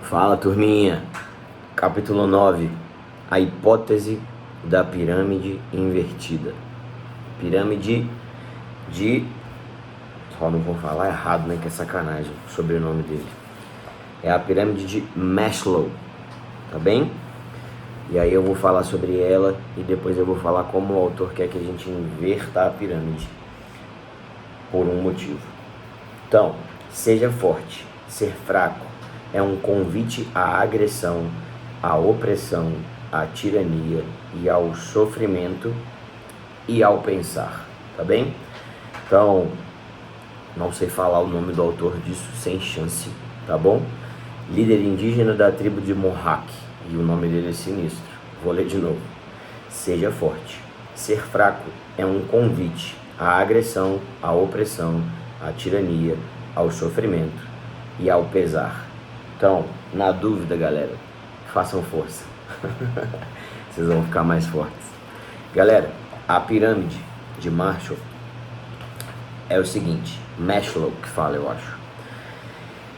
Fala, turminha. Capítulo 9. A hipótese da pirâmide invertida. Pirâmide de... Só não vou falar errado, né? Que é sacanagem o sobrenome dele. É a pirâmide de Maslow. Tá bem? E aí eu vou falar sobre ela e depois eu vou falar como o autor quer que a gente inverta a pirâmide. Por um motivo. Então, seja forte. Ser fraco é um convite à agressão, à opressão, à tirania e ao sofrimento e ao pensar, tá bem? Então, não sei falar o nome do autor disso sem chance, tá bom? Líder indígena da tribo de Mohawk, e o nome dele é sinistro. Vou ler de novo. Seja forte. Ser fraco é um convite à agressão, à opressão, à tirania, ao sofrimento e ao pesar. Então, na dúvida, galera, façam força. Vocês vão ficar mais fortes. Galera, a pirâmide de Marshall é o seguinte, Maslow que fala, eu acho.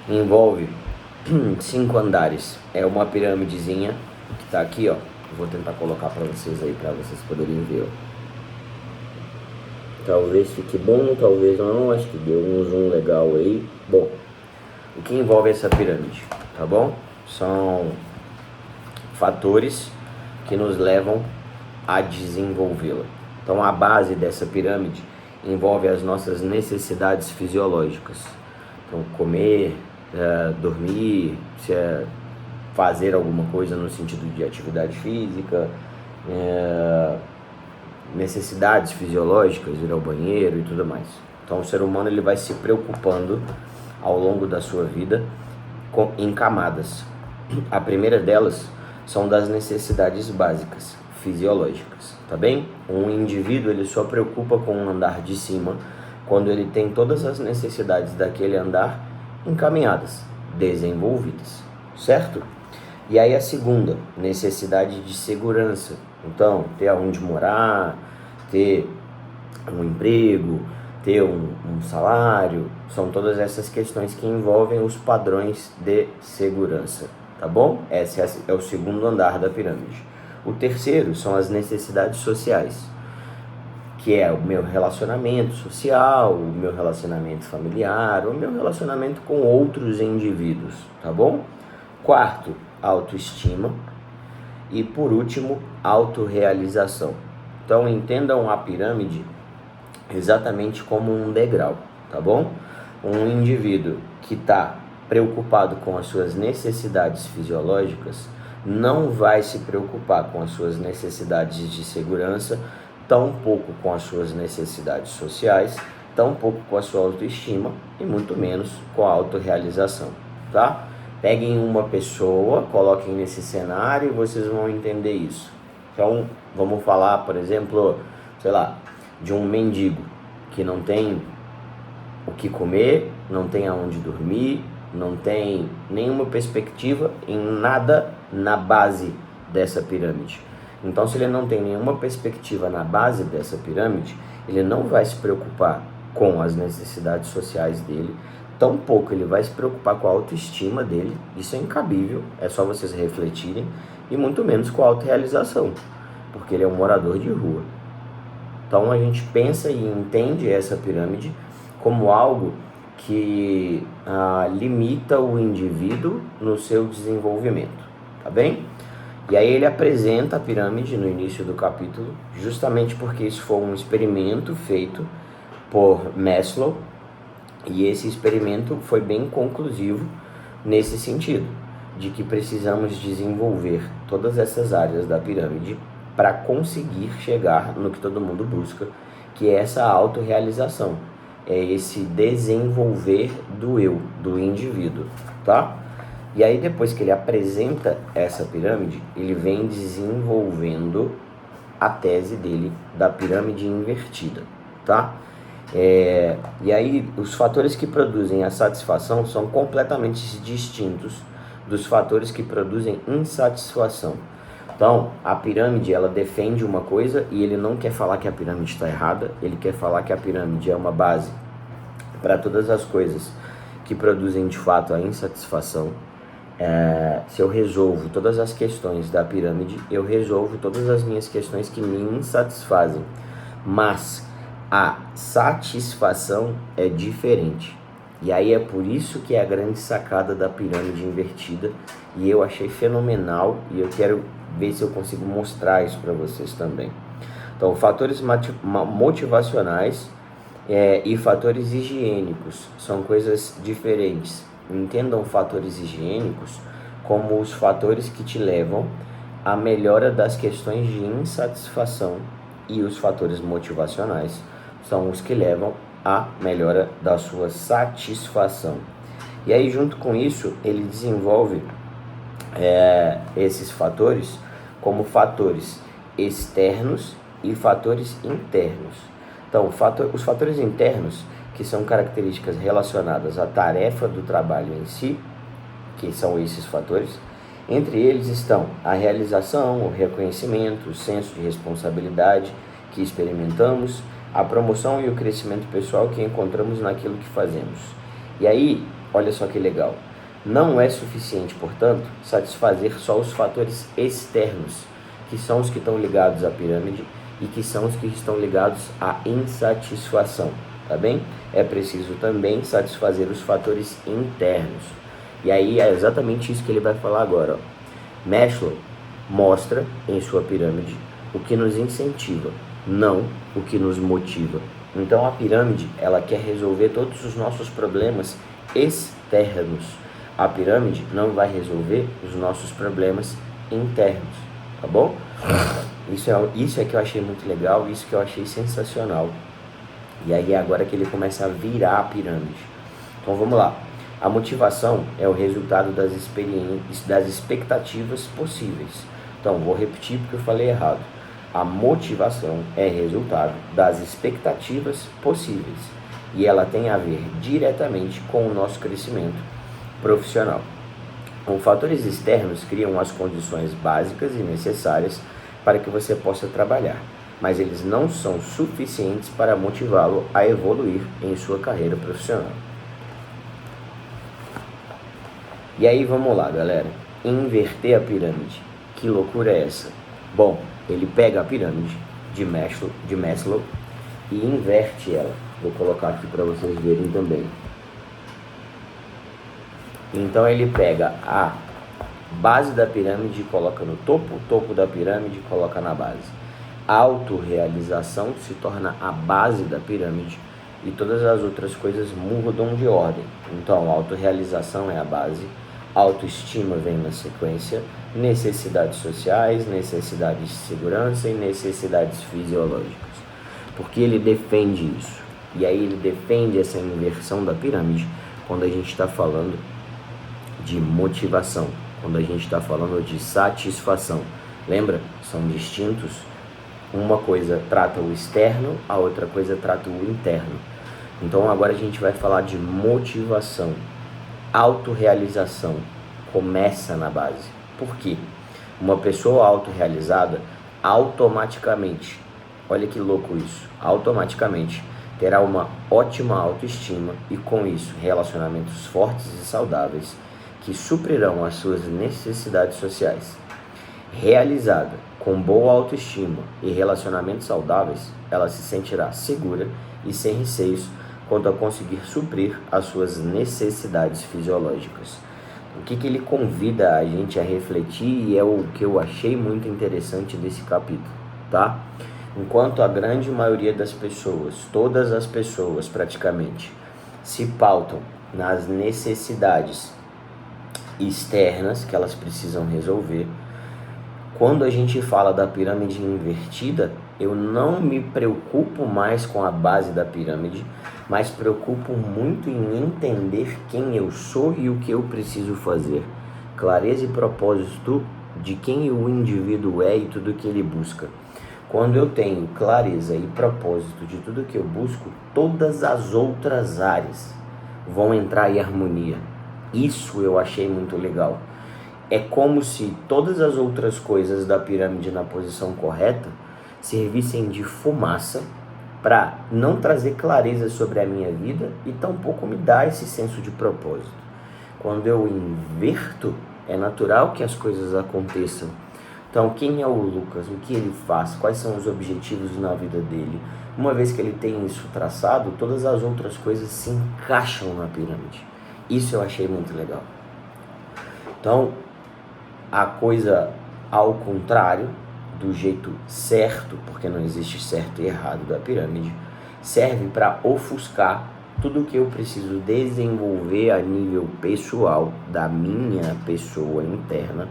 Envolve 5 andares. É uma pirâmidezinha que tá aqui, ó. Vou tentar colocar para vocês aí, para vocês poderem ver, ó. Talvez fique bom, talvez não. Acho que deu um zoom legal aí. Bom, o que envolve essa pirâmide, tá bom? São fatores que nos levam a desenvolvê-la. Então, a base dessa pirâmide envolve as nossas necessidades fisiológicas. Então, comer, dormir, fazer alguma coisa no sentido de atividade física, necessidades fisiológicas, ir ao banheiro e tudo mais. Então, o ser humano ele vai se preocupando ao longo da sua vida em camadas. A primeira delas são das necessidades básicas, fisiológicas, tá bem? Um indivíduo ele só preocupa com o andar de cima quando ele tem todas as necessidades daquele andar encaminhadas, desenvolvidas, certo? E aí a segunda, necessidade de segurança. Então, ter aonde morar, ter um emprego, ter um salário, são todas essas questões que envolvem os padrões de segurança, tá bom? Esse é o segundo andar da pirâmide. O terceiro são as necessidades sociais, que é o meu relacionamento social, o meu relacionamento familiar, o meu relacionamento com outros indivíduos, tá bom? Quarto, autoestima. E por último, autorrealização. Então entendam a pirâmide exatamente como um degrau, tá bom? Um indivíduo que está preocupado com as suas necessidades fisiológicas não vai se preocupar com as suas necessidades de segurança, tampouco com as suas necessidades sociais, tampouco com a sua autoestima e muito menos com a autorrealização, tá? Peguem uma pessoa, coloquem nesse cenário e vocês vão entender isso. Então, vamos falar, por exemplo, sei lá, de um mendigo que não tem o que comer, não tem aonde dormir, não tem nenhuma perspectiva em nada na base dessa pirâmide. Então, se ele não tem nenhuma perspectiva na base dessa pirâmide, ele não vai se preocupar com as necessidades sociais dele, tampouco ele vai se preocupar com a autoestima dele, isso é incabível, é só vocês refletirem, e muito menos com a autorrealização, porque ele é um morador de rua. Então a gente pensa e entende essa pirâmide como algo que limita o indivíduo no seu desenvolvimento, tá bem? E aí ele apresenta a pirâmide no início do capítulo, justamente porque isso foi um experimento feito por Maslow, e esse experimento foi bem conclusivo nesse sentido, de que precisamos desenvolver todas essas áreas da pirâmide para conseguir chegar no que todo mundo busca, que é essa autorrealização, é esse desenvolver do eu, do indivíduo, tá? E aí depois que ele apresenta essa pirâmide, ele vem desenvolvendo a tese dele da pirâmide invertida, tá? E aí os fatores que produzem a satisfação são completamente distintos dos fatores que produzem insatisfação. Então, a pirâmide, ela defende uma coisa e ele não quer falar que a pirâmide está errada, ele quer falar que a pirâmide é uma base para todas as coisas que produzem de fato a insatisfação. Se eu resolvo todas as questões da pirâmide, eu resolvo todas as minhas questões que me insatisfazem. Mas a satisfação é diferente. E aí é por isso que é a grande sacada da pirâmide invertida. E eu achei fenomenal e eu quero ver se eu consigo mostrar isso para vocês também. Então, fatores motivacionais e fatores higiênicos são coisas diferentes. Entendam fatores higiênicos como os fatores que te levam à melhora das questões de insatisfação, e os fatores motivacionais são os que levam à melhora da sua satisfação. E aí, junto com isso, ele desenvolve esses fatores como fatores externos e fatores internos. Então, os fatores internos, que são características relacionadas à tarefa do trabalho em si, que são esses fatores. Entre eles estão a realização, o reconhecimento, o senso de responsabilidade que experimentamos, a promoção e o crescimento pessoal que encontramos naquilo que fazemos. E aí, olha só que legal, não é suficiente, portanto, satisfazer só os fatores externos, que são os que estão ligados à pirâmide e que são os que estão ligados à insatisfação, tá bem? É preciso também satisfazer os fatores internos. E aí é exatamente isso que ele vai falar agora. Maslow mostra em sua pirâmide o que nos incentiva, não o que nos motiva. Então a pirâmide, ela quer resolver todos os nossos problemas externos. A pirâmide não vai resolver os nossos problemas internos, tá bom? Isso é que eu achei muito legal, isso que eu achei sensacional. E aí é agora que ele começa a virar a pirâmide. Então vamos lá. A motivação é o resultado das expectativas possíveis. Então vou repetir porque eu falei errado. A motivação é resultado das expectativas possíveis e ela tem a ver diretamente com o nosso crescimento profissional. Os fatores externos criam as condições básicas e necessárias para que você possa trabalhar, mas eles não são suficientes para motivá-lo a evoluir em sua carreira profissional. E aí vamos lá, galera, inverter a pirâmide. Que loucura é essa? Bom, ele pega a pirâmide de Maslow e inverte ela. Vou colocar aqui para vocês verem também. Então ele pega a base da pirâmide e coloca no topo, o topo da pirâmide e coloca na base. A autorrealização se torna a base da pirâmide e todas as outras coisas mudam de ordem. Então a autorrealização é a base, autoestima vem na sequência, necessidades sociais, necessidades de segurança e necessidades fisiológicas. Porque ele defende isso. E aí ele defende essa inversão da pirâmide quando a gente está falando de motivação, quando a gente está falando de satisfação. Lembra? São distintos. Uma coisa trata o externo, a outra coisa trata o interno. Então agora a gente vai falar de motivação. Autorrealização começa na base. Por quê? Uma pessoa autorrealizada automaticamente, olha que louco isso, automaticamente terá uma ótima autoestima e com isso relacionamentos fortes e saudáveis que suprirão as suas necessidades sociais. Realizada com boa autoestima e relacionamentos saudáveis, ela se sentirá segura e sem receios quanto a conseguir suprir as suas necessidades fisiológicas. O que ele convida a gente a refletir e é o que eu achei muito interessante desse capítulo, tá? Enquanto a grande maioria das pessoas, todas as pessoas praticamente, se pautam nas necessidades externas que elas precisam resolver, quando a gente fala da pirâmide invertida, eu não me preocupo mais com a base da pirâmide, mas preocupo muito em entender quem eu sou e o que eu preciso fazer. Clareza e propósito de quem o indivíduo é e tudo que ele busca. Quando eu tenho clareza e propósito de tudo que eu busco, todas as outras áreas vão entrar em harmonia. Isso eu achei muito legal. É como se todas as outras coisas da pirâmide na posição correta servissem de fumaça para não trazer clareza sobre a minha vida e tampouco me dar esse senso de propósito. Quando eu inverto É natural que as coisas aconteçam. Então, quem é o Lucas? O que ele faz? Quais são os objetivos na vida dele? Uma vez que ele tem isso traçado, todas as outras coisas se encaixam na pirâmide. Isso eu achei muito legal. Então, a coisa ao contrário, do jeito certo, porque não existe certo e errado da pirâmide, serve para ofuscar tudo o que eu preciso desenvolver a nível pessoal, da minha pessoa interna,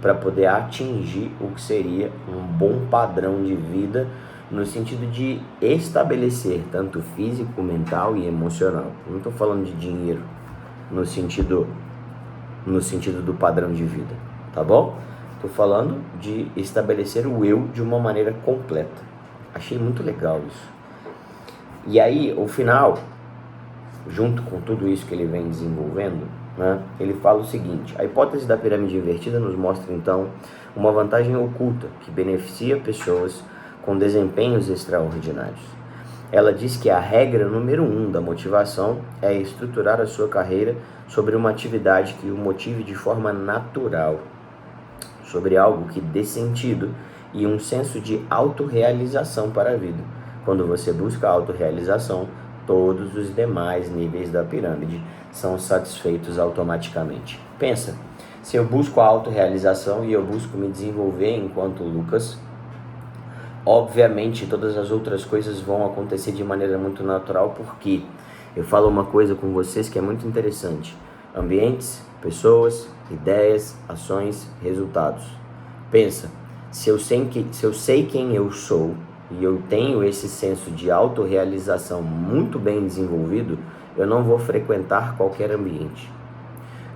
para poder atingir o que seria um bom padrão de vida, no sentido de estabelecer tanto físico, mental e emocional. Não estou falando de dinheiro no sentido do padrão de vida, tá bom? Estou falando de estabelecer o eu de uma maneira completa. Achei muito legal isso. E aí, o final, junto com tudo isso que ele vem desenvolvendo, né, ele fala o seguinte: a hipótese da pirâmide invertida nos mostra então uma vantagem oculta que beneficia pessoas com desempenhos extraordinários. Ela diz que a regra número 1 da motivação é estruturar a sua carreira sobre uma atividade que o motive de forma natural, sobre algo que dê sentido e um senso de autorrealização para a vida. Quando você busca a autorrealização, todos os demais níveis da pirâmide são satisfeitos automaticamente. Pensa, se eu busco a autorrealização e eu busco me desenvolver enquanto Lucas, obviamente todas as outras coisas vão acontecer de maneira muito natural, porque eu falo uma coisa com vocês que é muito interessante: ambientes, pessoas, ideias, ações, resultados. Pensa, se eu sei quem eu sou e eu tenho esse senso de autorrealização muito bem desenvolvido, eu não vou frequentar qualquer ambiente.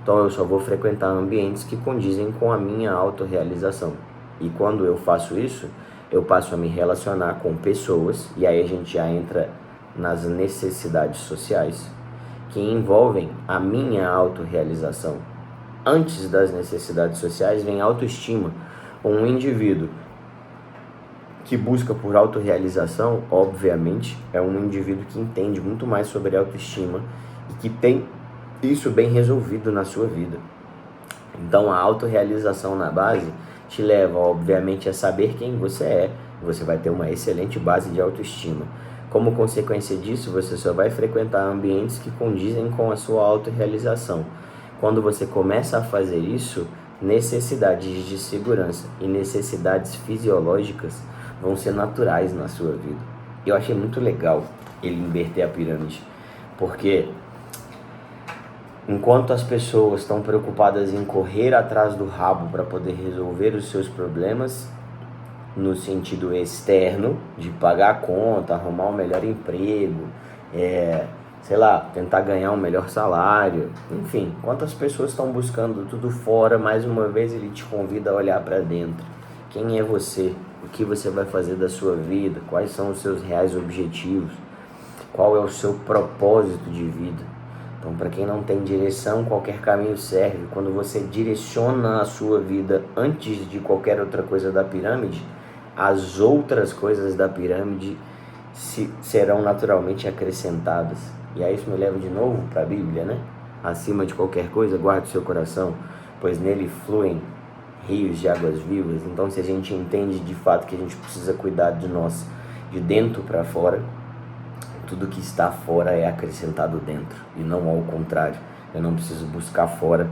Então eu só vou frequentar ambientes que condizem com a minha autorrealização. E quando eu faço isso, eu passo a me relacionar com pessoas, e aí a gente já entra nas necessidades sociais, que envolvem a minha autorrealização. Antes das necessidades sociais vem a autoestima. Um indivíduo que busca por autorrealização, obviamente, é um indivíduo que entende muito mais sobre autoestima e que tem isso bem resolvido na sua vida. Então a autorrealização na base te leva, obviamente, a saber quem você é. Você vai ter uma excelente base de autoestima. Como consequência disso, você só vai frequentar ambientes que condizem com a sua autorrealização. Quando você começa a fazer isso, necessidades de segurança e necessidades fisiológicas vão ser naturais na sua vida. Eu achei muito legal ele inverter a pirâmide, porque enquanto as pessoas estão preocupadas em correr atrás do rabo para poder resolver os seus problemas, no sentido externo, de pagar a conta, arrumar um melhor emprego, tentar ganhar um melhor salário, enfim, enquanto as pessoas estão buscando tudo fora, mais uma vez ele te convida a olhar para dentro. Quem é você? O que você vai fazer da sua vida? Quais são os seus reais objetivos? Qual é o seu propósito de vida? Então, para quem não tem direção, qualquer caminho serve. Quando você direciona a sua vida antes de qualquer outra coisa da pirâmide, as outras coisas da pirâmide serão naturalmente acrescentadas. E aí isso me leva de novo para a Bíblia, né? Acima de qualquer coisa, guarde o seu coração, pois nele fluem rios de águas vivas. Então, se a gente entende de fato que a gente precisa cuidar de nós, de dentro para fora, tudo que está fora é acrescentado dentro, e não ao contrário. Eu não preciso buscar fora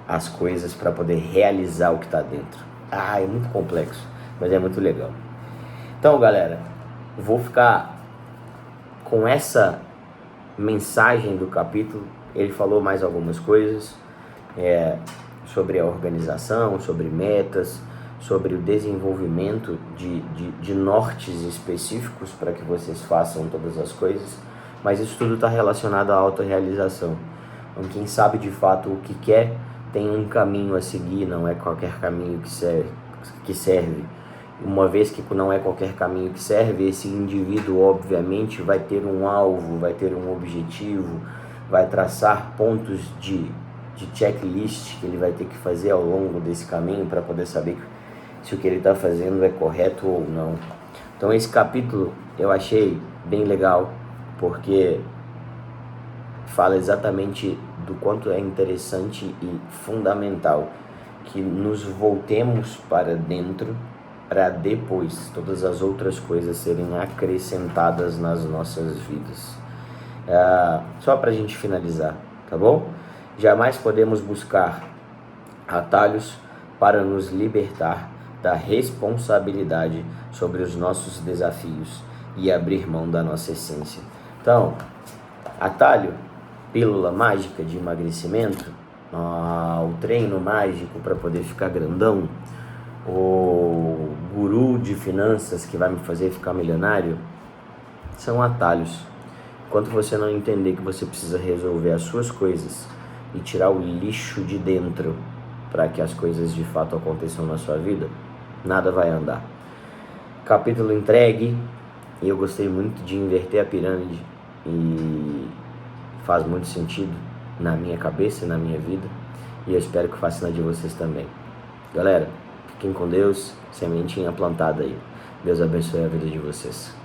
as coisas para poder realizar o que está dentro. É muito complexo, mas é muito legal. Então, galera, vou ficar com essa mensagem do capítulo. Ele falou mais algumas coisas sobre a organização, sobre metas, sobre o desenvolvimento de nortes específicos para que vocês façam todas as coisas, mas isso tudo está relacionado à autorrealização. Então, quem sabe de fato o que quer tem um caminho a seguir, não é qualquer caminho que serve. Uma vez que não é qualquer caminho que serve, esse indivíduo obviamente vai ter um alvo, vai ter um objetivo, vai traçar pontos de checklist que ele vai ter que fazer ao longo desse caminho para poder saber se o que ele está fazendo é correto ou não. Então esse capítulo eu achei bem legal, porque fala exatamente do quanto é interessante e fundamental que nos voltemos para dentro para depois todas as outras coisas serem acrescentadas nas nossas vidas. Só para a gente finalizar, tá bom? Jamais podemos buscar atalhos para nos libertar da responsabilidade sobre os nossos desafios e abrir mão da nossa essência. Então, atalho, pílula mágica de emagrecimento, o treino mágico para poder ficar grandão, o guru de finanças que vai me fazer ficar milionário, são atalhos. Enquanto você não entender que você precisa resolver as suas coisas e tirar o lixo de dentro para que as coisas de fato aconteçam na sua vida, nada vai andar. Capítulo entregue, e eu gostei muito de inverter a pirâmide e faz muito sentido na minha cabeça e na minha vida, e eu espero que faça na de vocês também. Galera, fiquem com Deus, sementinha plantada aí. Deus abençoe a vida de vocês.